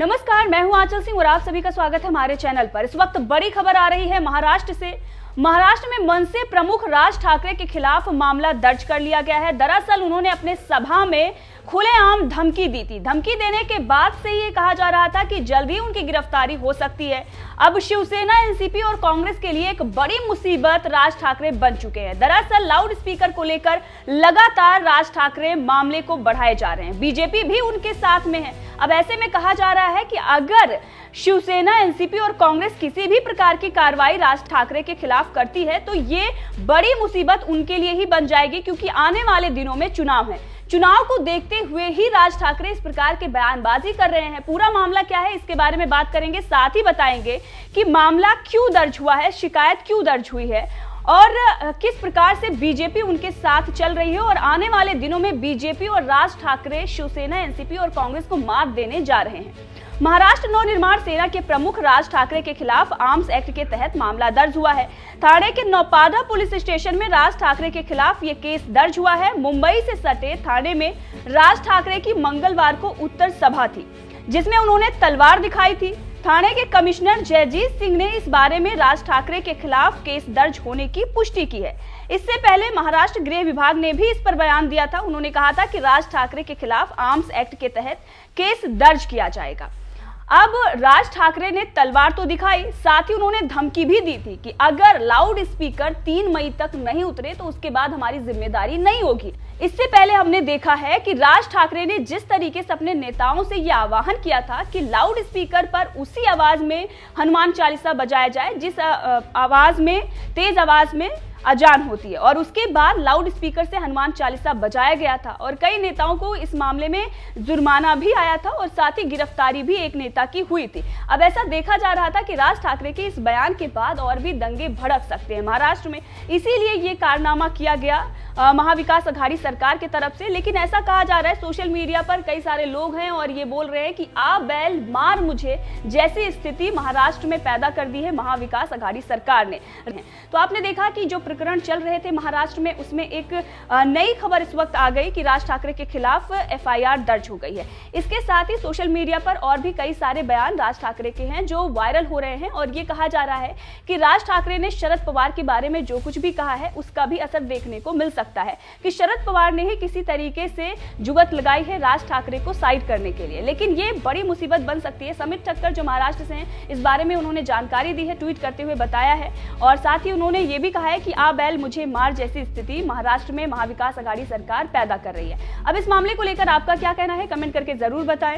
नमस्कार, मैं हूं आंचल सिंह और आप सभी का स्वागत है हमारे चैनल पर। इस वक्त बड़ी खबर आ रही है महाराष्ट्र से। महाराष्ट्र में मनसे प्रमुख राज ठाकरे के खिलाफ मामला दर्ज कर लिया गया है। दरअसल उन्होंने अपने सभा में खुलेआम धमकी दी थी। धमकी देने के बाद से ये कहा जा रहा था कि जल्द ही उनकी गिरफ्तारी हो सकती है। अब शिवसेना, एनसीपी और कांग्रेस के लिए एक बड़ी मुसीबत राज ठाकरे बन चुके हैं। दरअसल लाउड स्पीकर को लेकर लगातार राज ठाकरे मामले को बढ़ाए जा रहे हैं। बीजेपी भी उनके साथ में है। अब ऐसे में कहा जा रहा है कि अगर शिवसेना, एनसीपी और कांग्रेस किसी भी प्रकार की कार्रवाई राज ठाकरे के खिलाफ करती है तो ये बड़ी मुसीबत उनके लिए ही बन जाएगी, क्योंकि आने वाले दिनों में चुनाव है। चुनाव को देखते हुए ही राज ठाकरे इस प्रकार के बयानबाजी कर रहे हैं। पूरा मामला क्या है इसके बारे में बात करेंगे, साथ ही बताएंगे कि मामला क्यों दर्ज हुआ है, शिकायत क्यों दर्ज हुई है और किस प्रकार से बीजेपी उनके साथ चल रही है और आने वाले दिनों में बीजेपी और राज ठाकरे शिवसेना, एनसीपी और कांग्रेस को मात देने जा रहे हैं। महाराष्ट्र नवनिर्माण सेना के प्रमुख राज ठाकरे के खिलाफ आर्म्स एक्ट के तहत मामला दर्ज हुआ है। ठाणे के नौपादा पुलिस स्टेशन में राज ठाकरे के खिलाफ ये केस दर्ज हुआ है। मुंबई से सटे ठाणे में राज ठाकरे की मंगलवार को उत्तर सभा थी, जिसमें उन्होंने तलवार दिखाई थी। ठाणे के कमिश्नर जयजीत सिंह ने इस बारे में राज ठाकरे के खिलाफ केस दर्ज होने की पुष्टि की है। इससे पहले महाराष्ट्र गृह विभाग ने भी इस पर बयान दिया था। उन्होंने कहा था कि राज ठाकरे के खिलाफ आर्म्स एक्ट के तहत केस दर्ज किया जाएगा। अब राज ठाकरे ने तलवार तो दिखाई, साथ ही उन्होंने धमकी भी दी थी कि अगर लाउड स्पीकर 3 मई तक नहीं उतरे तो उसके बाद हमारी जिम्मेदारी नहीं होगी। इससे पहले हमने देखा है कि राज ठाकरे ने जिस तरीके से अपने नेताओं से यह आह्वान किया था कि लाउड स्पीकर पर उसी आवाज में हनुमान चालीसा बजाया जाए जिस आवाज में, तेज आवाज में अजान होती है, और उसके बाद लाउड स्पीकर से हनुमान चालीसा बजाया गया था और कई नेताओं को इस मामले में जुर्माना भी आया था और साथ ही गिरफ्तारी भी एक नेता की हुई थी। अब ऐसा देखा जा रहा था कि राज ठाकरे के इस बयान के बाद और भी दंगे भड़क सकते हैं महाराष्ट्र में, इसीलिए ये कारनामा किया गया महाविकास अघाड़ी सरकार की तरफ से। लेकिन ऐसा कहा जा रहा है, सोशल मीडिया पर कई सारे लोग हैं और ये बोल रहे हैं कि आ बैल मार मुझे जैसी स्थिति महाराष्ट्र में पैदा कर दी है महाविकास अघाड़ी सरकार ने। तो आपने देखा कि जो प्रकरण चल रहे थे महाराष्ट्र में, उसमें एक नई खबर इस वक्त आ गई कि राज ठाकरे के खिलाफ एफआईआर दर्ज हो गई है। इसके साथ ही सोशल मीडिया पर और भी कई सारे बयान राज ठाकरे के हैं जो वायरल हो रहे हैं और ये कहा जा रहा है कि राज ठाकरे ने शरद पवार के बारे में जो कुछ भी कहा है उसका भी असर देखने को मिल सकता है कि शरद पवार ने ही किसी तरीके से जुगत लगाई है राज ठाकरे को साइड करने के लिए। लेकिन ये बड़ी मुसीबत बन सकती है। समित ठक्कर जो महाराष्ट्र से हैं, इस बारे में उन्होंने जानकारी दी है, ट्वीट करते हुए बताया है और साथ ही उन्होंने ये भी कहा है कि आ बैल मुझे मार जैसी स्थिति महाराष्ट्र में महाविकास अघाड़ी सरकार पैदा कर रही है। अब इस मामले को लेकर आपका क्या कहना है, कमेंट करके जरूर बताएं।